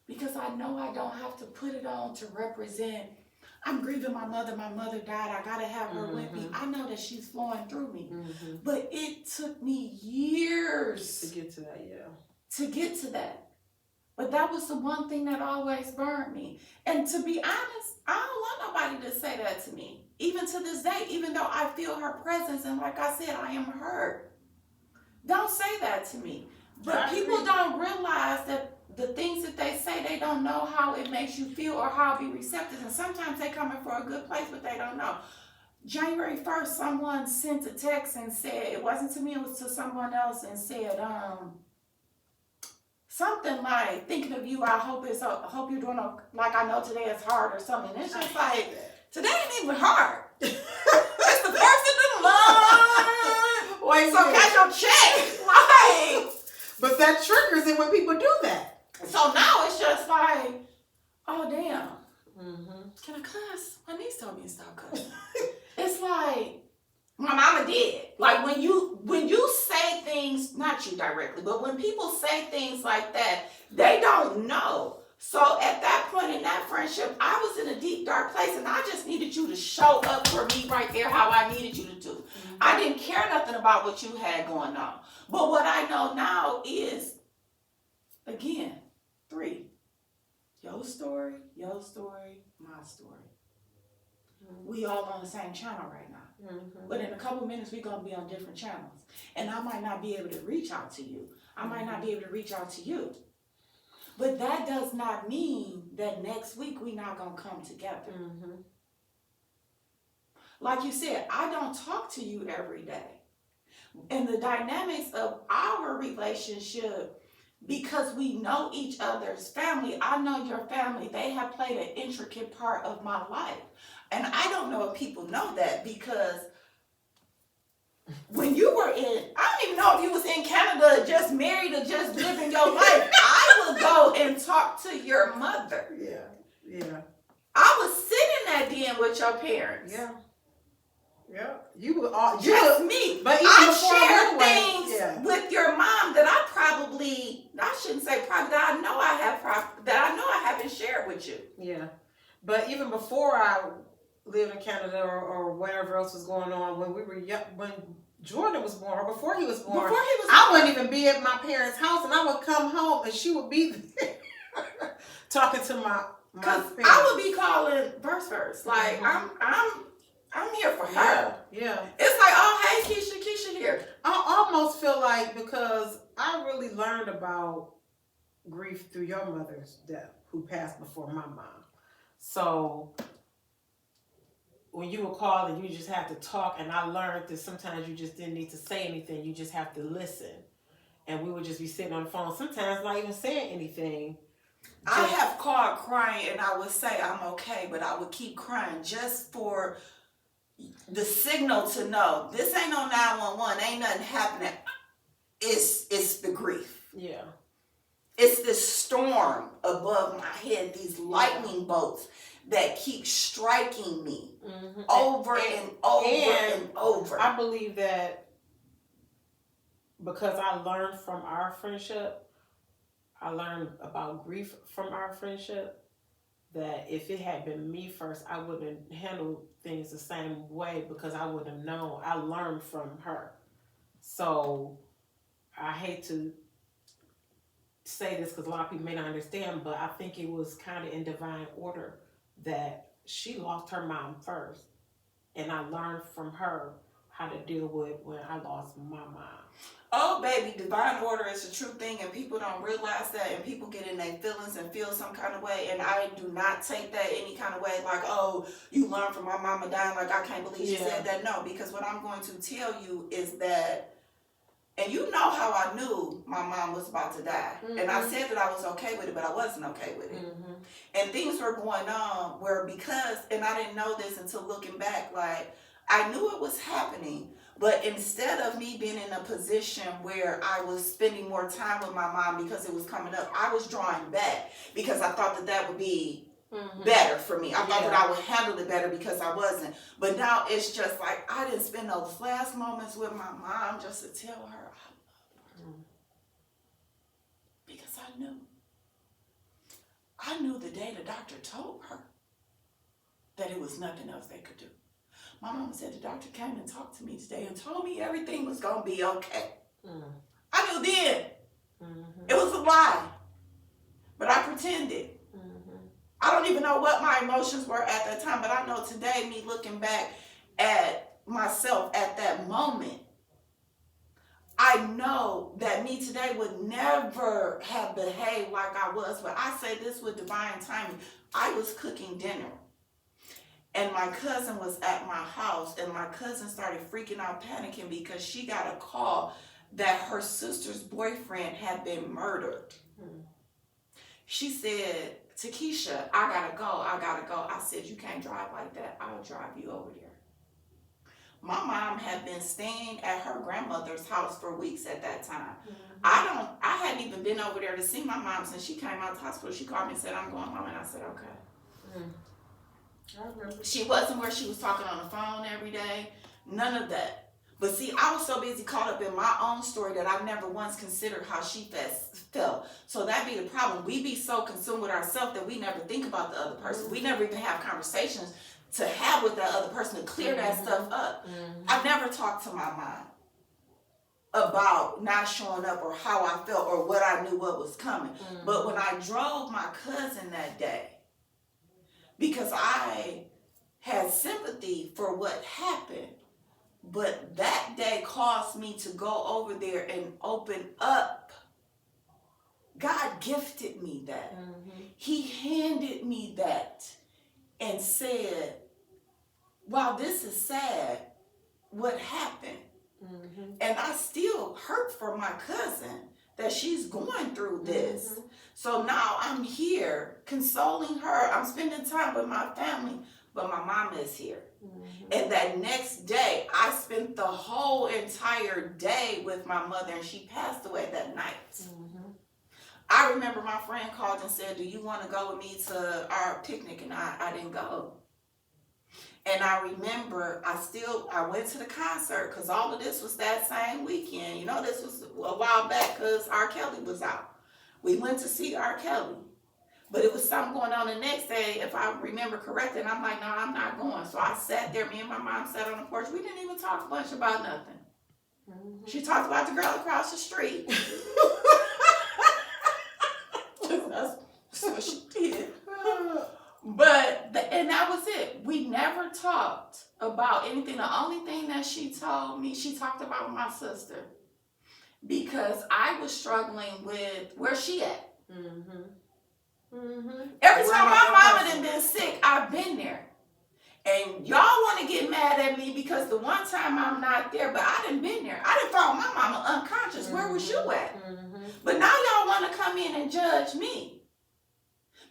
Because I know I don't have to put it on to represent, I'm grieving my mother died, I gotta have her with me. I know that she's flowing through me. But it took me years to get to that, to get to that. But that was the one thing that always burned me. And to be honest, I don't want nobody to say that to me. Even to this day, even though I feel her presence, and like I said, I am hurt. Don't say that to me. But people don't realize that the things that they say, they don't know how it makes you feel or how it be receptive. And sometimes they coming for a good place, but they don't know. January 1st, someone sent a text and said, it wasn't to me, it was to someone else, and said, something like, thinking of you, I hope you're doing okay. Like, I know today is hard or something. It's just like, today ain't even hard. It's the first of the month. So catch your check. Like, but that triggers it when people do that. So now it's just like, oh damn. Can I cuss? My niece told me to stop cussing. It's like, my mama did. Like when you say things, not you directly, but when people say things like that, they don't know. So at that point in that friendship, I was in a deep, dark place, and I just needed you to show up for me right there how I needed you to do. I didn't care nothing about what you had going on. But what I know now is, again, 3. Your story, my story. We all on the same channel right now. But in a couple minutes, we're going to be on different channels. And I might not be able to reach out to you. I might not be able to reach out to you. But that does not mean that next week we're not going to come together. Like you said, I don't talk to you every day. And the dynamics of our relationship, because we know each other's family, I know your family, they have played an intricate part of my life. And I don't know if people know that, because when you were I don't even know if you was in Canada, just married or just living your life, I would go and talk to your mother. Yeah. I was sitting in that den with your parents. Yeah. You were all just me. But I shared things with your mom that I shouldn't say probably, that I know I haven't shared with you. Yeah. But even before I lived in Canada or whatever else was going on, when we were young, when Jordan was born, or before he was born, I wouldn't even be at my parents' house, and I would come home and she would be there talking to my Because I would be calling verse. Like, I'm here for her. Yeah. It's like, oh, hey, Keisha here. I almost feel like, because I really learned about grief through your mother's death, who passed before my mom. So when you would call and you just have to talk, and I learned that sometimes you just didn't need to say anything. You just have to listen. And we would just be sitting on the phone, sometimes not even saying anything. I have called crying and I would say I'm okay, but I would keep crying just for the signal to know this ain't no 911, ain't nothing happening. It's the grief. Yeah. It's this storm above my head, these lightning bolts that keep striking me over and over. I believe that because I learned from our friendship, I learned about grief from our friendship, that if it had been me first, I wouldn't have handled things the same way because I wouldn't have known. I learned from her. So I hate to say this because a lot of people may not understand, but I think it was kind of in divine order that she lost her mom first. And I learned from her how to deal with when I lost my mom. Oh, baby, divine order is a true thing, and people don't realize that, and people get in their feelings and feel some kind of way, and I do not take that any kind of way, like, oh, you learned from my mama dying, like, I can't believe she said that. No, because what I'm going to tell you is that, and you know how I knew my mom was about to die, and I said that I was okay with it, but I wasn't okay with it, and things were going on where because, and I didn't know this until looking back, like, I knew it was happening. But instead of me being in a position where I was spending more time with my mom because it was coming up, I was drawing back because I thought that that would be better for me. I thought that I would handle it better because I wasn't. But now it's just like I didn't spend those last moments with my mom just to tell her I love her. Because I knew. I knew the day the doctor told her that it was nothing else they could do. My mama said the doctor came and talked to me today and told me everything was going to be okay. I knew then. It was a lie. But I pretended. I don't even know what my emotions were at that time, but I know today, me looking back at myself at that moment, I know that me today would never have behaved like I was. But I say this with divine timing. I was cooking dinner. And my cousin was at my house, and my cousin started freaking out, panicking, because she got a call that her sister's boyfriend had been murdered. She said, Takesha, I gotta go. I said, you can't drive like that. I'll drive you over there. My mom had been staying at her grandmother's house for weeks at that time. I hadn't even been over there to see my mom since she came out of the hospital. She called me and said, I'm going home, and I said, okay. She wasn't where she was talking on the phone every day. None of that. But see, I was so busy caught up in my own story that I never once considered how she felt. So that be the problem. We be so consumed with ourselves that we never think about the other person. We never even have conversations to have with that other person to clear that stuff up. I never talked to my mom about not showing up or how I felt or what I knew what was coming. But when I drove my cousin that day, because I had sympathy for what happened, but that day caused me to go over there and open up. God gifted me that. He handed me that and said, wow, this is sad, what happened? And I still hurt for my cousin that she's going through this. So now I'm here consoling her. I'm spending time with my family, but my mama is here. And that next day, I spent the whole entire day with my mother, and she passed away that night. I remember my friend called and said, do you want to go with me to our picnic? And I didn't go. And I remember I went to the concert because all of this was that same weekend. You know, this was a while back because R. Kelly was out. We went to see R. Kelly. But it was something going on the next day, if I remember correctly. And I'm like, no, I'm not going. So I sat there. Me and my mom sat on the porch. We didn't even talk much about nothing. She talked about the girl across the street. That's what she did. And that was it. We never talked about anything. The only thing that she told me, she talked about my sister. Because I was struggling with where she at. Every time my mama done been sick, I've been there. And y'all mad at me because the one time I'm not there, but I done been there. I done found my mama unconscious. Where was you at? But now y'all want to come in and judge me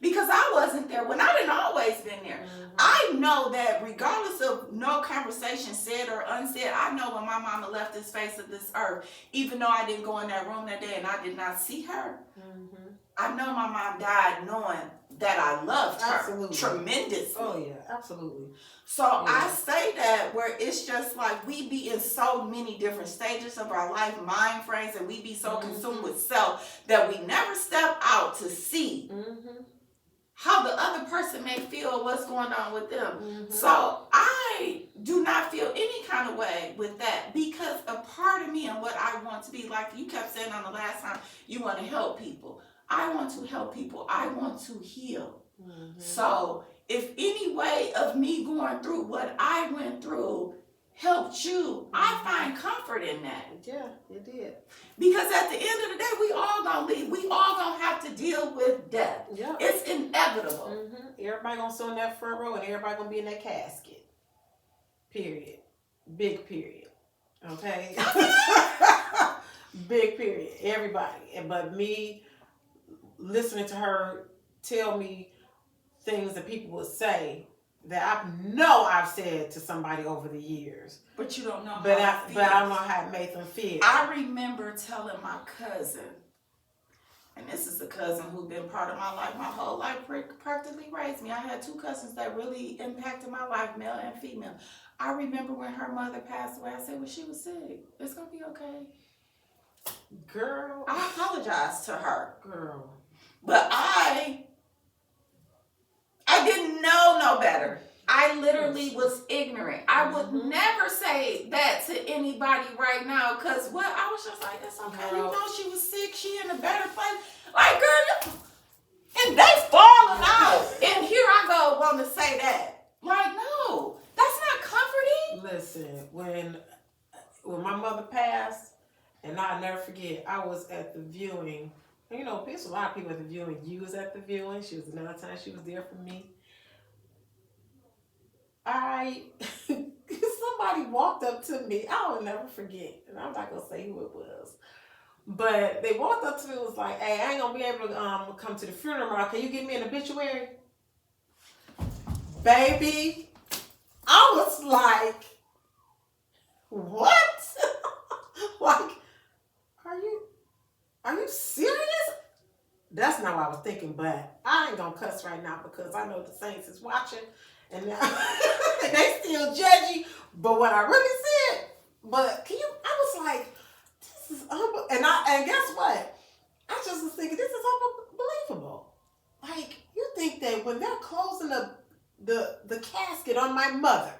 because I wasn't there when I didn't always been there. I know that regardless of no conversation said or unsaid, I know when my mama left this face of this earth, even though I didn't go in that room that day and I did not see her, I know my mom died knowing that I loved her tremendously. Oh yeah, absolutely. So I say that where it's just like we be in so many different stages of our life, mind frames, and we be so consumed with self that we never step out to see how the other person may feel, what's going on with them. So I do not feel any kind of way with that because a part of me and what I want to be, like you kept saying on the last time, you want to help people. I want to help people. I want to heal. So if any way of me going through what I went through helped you, I find comfort in that. Yeah, it did. Because at the end of the day, we all gonna leave. We all gonna have to deal with death. Yeah. It's inevitable. Everybody gonna sit in that front row and everybody gonna be in that casket. Period. Big period. Okay? Big period. Everybody. But me listening to her tell me things that people would say that I know I've said to somebody over the years. But you don't know how but it I don't know how it made them feel. I remember telling my cousin, and this is a cousin who's been part of my life my whole life, practically raised me. I had two cousins that really impacted my life, male and female. I remember when her mother passed away, I said, well, she was sick. It's going to be okay. Girl. I apologized to her. Girl. But I didn't know no better. I literally was ignorant. I would never say that to anybody right now because what I was just like, it's okay. Girl. You know she was sick. She in a better place. Like, girl, and they falling out. And here I go want to say that. Like, no, that's not comforting. Listen, when my mother passed, and I'll never forget, I was at the viewing. You know, there's a lot of people at the viewing. You was at the viewing. She was another time she was there for me. Somebody walked up to me. I will never forget. And I'm not going to say who it was. But they walked up to me and was like, hey, I ain't going to be able to come to the funeral tomorrow. Can you give me an obituary? Baby, I was like, what? Like, are you serious? That's not what I was thinking, but I ain't gonna cuss right now because I know the saints is watching and they still judgy. But what I really said, I was like, this is unbelievable. And guess what? I just was thinking, this is unbelievable. Like, you think that when they're closing the casket on my mother,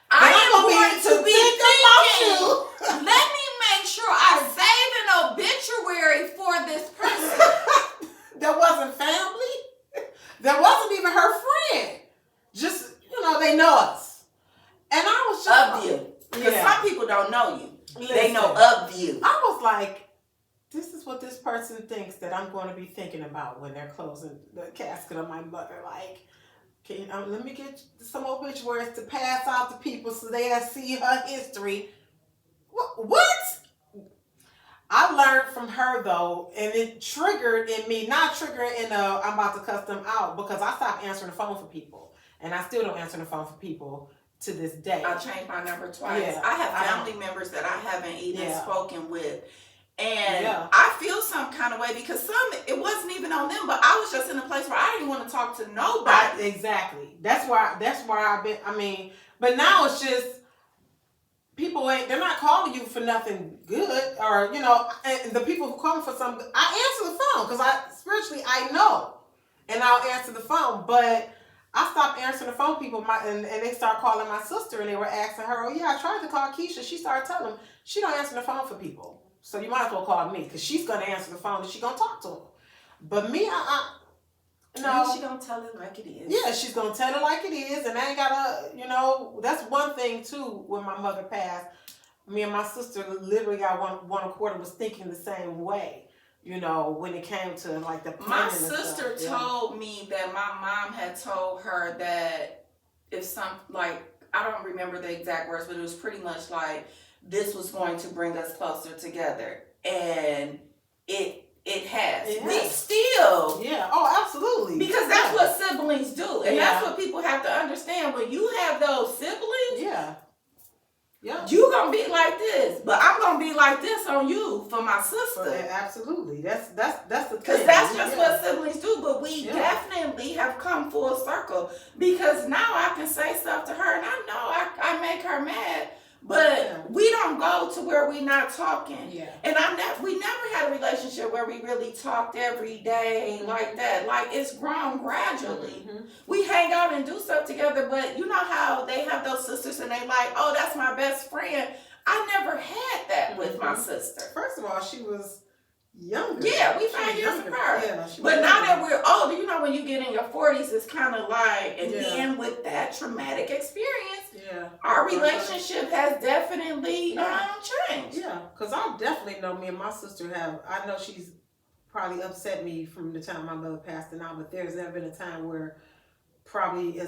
I am going to be thinking, let me make sure I save an obituary for this person. That wasn't family. That wasn't even her friend. Just, they know us. And I was just... Of you. Because some people don't know you. Listen, they know of you. I was like, this is what this person thinks that I'm going to be thinking about when they're closing the casket on my mother. Like, let me get some obituaries to pass out to people so they'll see her history. What? I learned from her though, and it triggered in me, not triggering in I'm about to cuss them out, because I stopped answering the phone for people. And I still don't answer the phone for people to this day. I changed my number twice. Yeah, I have family members that I haven't even spoken with. And I feel some kind of way because it wasn't even on them, but I was just in a place where I didn't want to talk to nobody. Exactly. That's why I've been, but now it's just, people they're not calling you for nothing good, or, and the people who call me for something, I answer the phone because spiritually I know, and I'll answer the phone, but I stopped answering the phone, people, and they started calling my sister, and they were asking her, oh yeah, I tried to call Keisha. She started telling them she don't answer the phone for people. So you might as well call me, because she's going to answer the phone and she's going to talk to them. But me, no. She's going to tell it like it is. Yeah, she's going to tell it like it is. And I ain't got to, that's one thing too, when my mother passed. Me and my sister literally got one accord and was thinking the same way, when it came to like the planning. My sister told me that my mom had told her that if I don't remember the exact words, but it was pretty much like this was going to bring us closer together, and it has. It We has. still, Yeah. Oh, absolutely. because that's what siblings do, and Yeah. that's what people have to understand. When you have those siblings, Yeah. Yeah. you gonna be like this, but I'm gonna be like this on you for my sister. Absolutely. That's the thing. Because that's just what siblings do. But we definitely have come full circle, because now I can say stuff to her, and I know I make her mad, but we don't go to where we not talking. Yeah. And we never had a relationship where we really talked every day like that. Like, it's grown gradually. Mm-hmm. We hang out and do stuff together, but you know how they have those sisters and they like, oh, that's my best friend. I never had that with my sister. First of all, she was younger. Yeah, we She 5 was years younger. apart. Yeah, she But was now younger. that we're older, you know, when you get in your 40s, it's kind of like, and Yeah. then with that traumatic experience, Yeah. our relationship has definitely changed. Yeah, because I definitely know me and my sister have, I know she's probably upset me from the time my mother passed and out, but there's never been a time where probably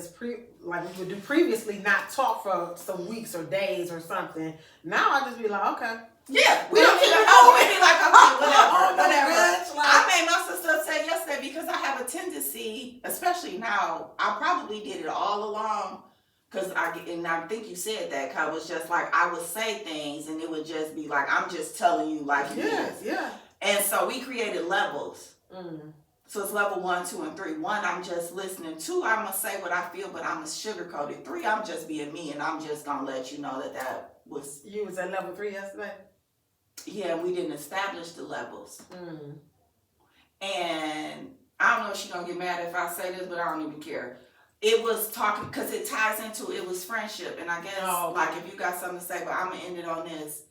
like we would do previously, not talk for some weeks or days or something. Now I just be like, okay. Yeah, we don't even know. We be like, okay, whatever, no whatever. bitch, like- I made my sister upset yesterday because I have a tendency, especially now, I probably did it all along. Cause I think you said that, cause it was just like I would say things and it would just be like, I'm just telling you like it is. Yeah. And so we created levels. Mm. So it's level 1, 2, and 3. 1, I'm just listening. 2, I'm gonna say what I feel, but I'm gonna sugarcoat it. 3, I'm just being me, and I'm just gonna let you know that was. You was at level 3 yesterday? Yeah, we didn't establish the levels. Mm. And I don't know if she's gonna get mad if I say this, but I don't even care. It was talking, because it ties into, it was friendship. And I guess, like, if you got something to say, but I'm gonna end it on this.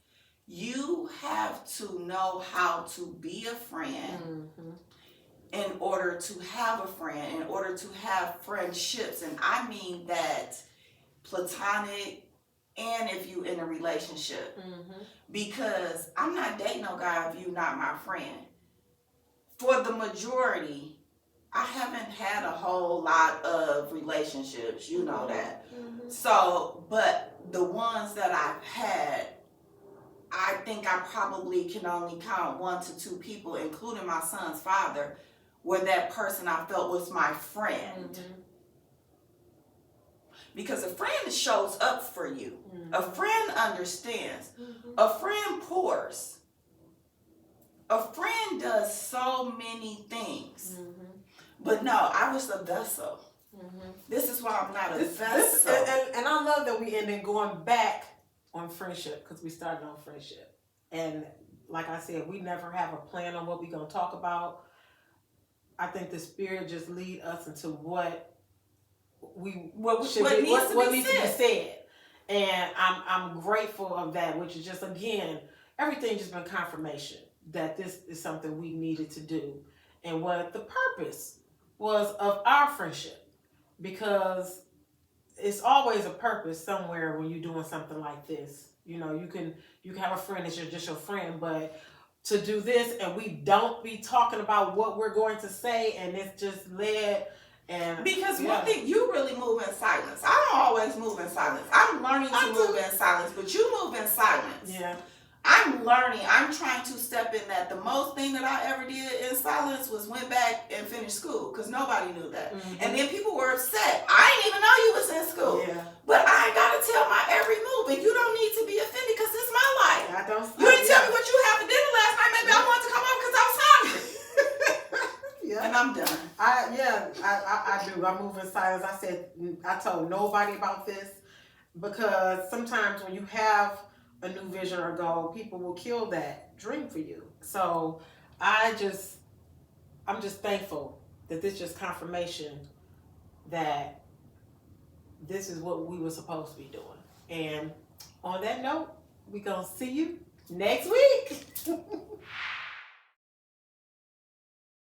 You have to know how to be a friend in order to have a friend, in order to have friendships. And I mean that platonic and if you in a relationship. Because I'm not dating no guy if you not my friend. For the majority, I haven't had a whole lot of relationships, you know that. So, but the ones that I've had, I think I probably can only count 1 to 2 people, including my son's father, where that person I felt was my friend. Because a friend shows up for you. A friend understands. A friend pours. A friend does so many things. But no, I was a vessel. This is why I'm not a vessel. And I love that we ended going back on friendship, because we started on friendship. And like I said, we never have a plan on what we're going to talk about. I think the Spirit just lead us into what needs to be said. And I'm grateful of that, which is just, again, everything just been confirmation that this is something we needed to do, and what the purpose was of our friendship, because it's always a purpose somewhere when you're doing something like this. You know, you can have a friend that's just your friend, but to do this and we don't be talking about what we're going to say, and it's just led. And because one thing, you really move in silence. I don't always move in silence. I'm learning to move in silence, but you move in silence. Yeah. I'm learning. I'm trying to step in that. The most thing that I ever did in silence was went back and finished school, because nobody knew that. And then people were upset. I didn't even know you was in school. Yeah. But I ain't got to tell my every move, and you don't need to be offended, because it's my life. You didn't tell me what you had for dinner last night. Maybe I wanted to come home because I was hungry. And I'm done. I do. I move in silence. I told nobody about this, because sometimes when you have a new vision or goal, people will kill that dream for you. So I'm just thankful that this is just confirmation that this is what we were supposed to be doing. And on that note, we're going to see you next week.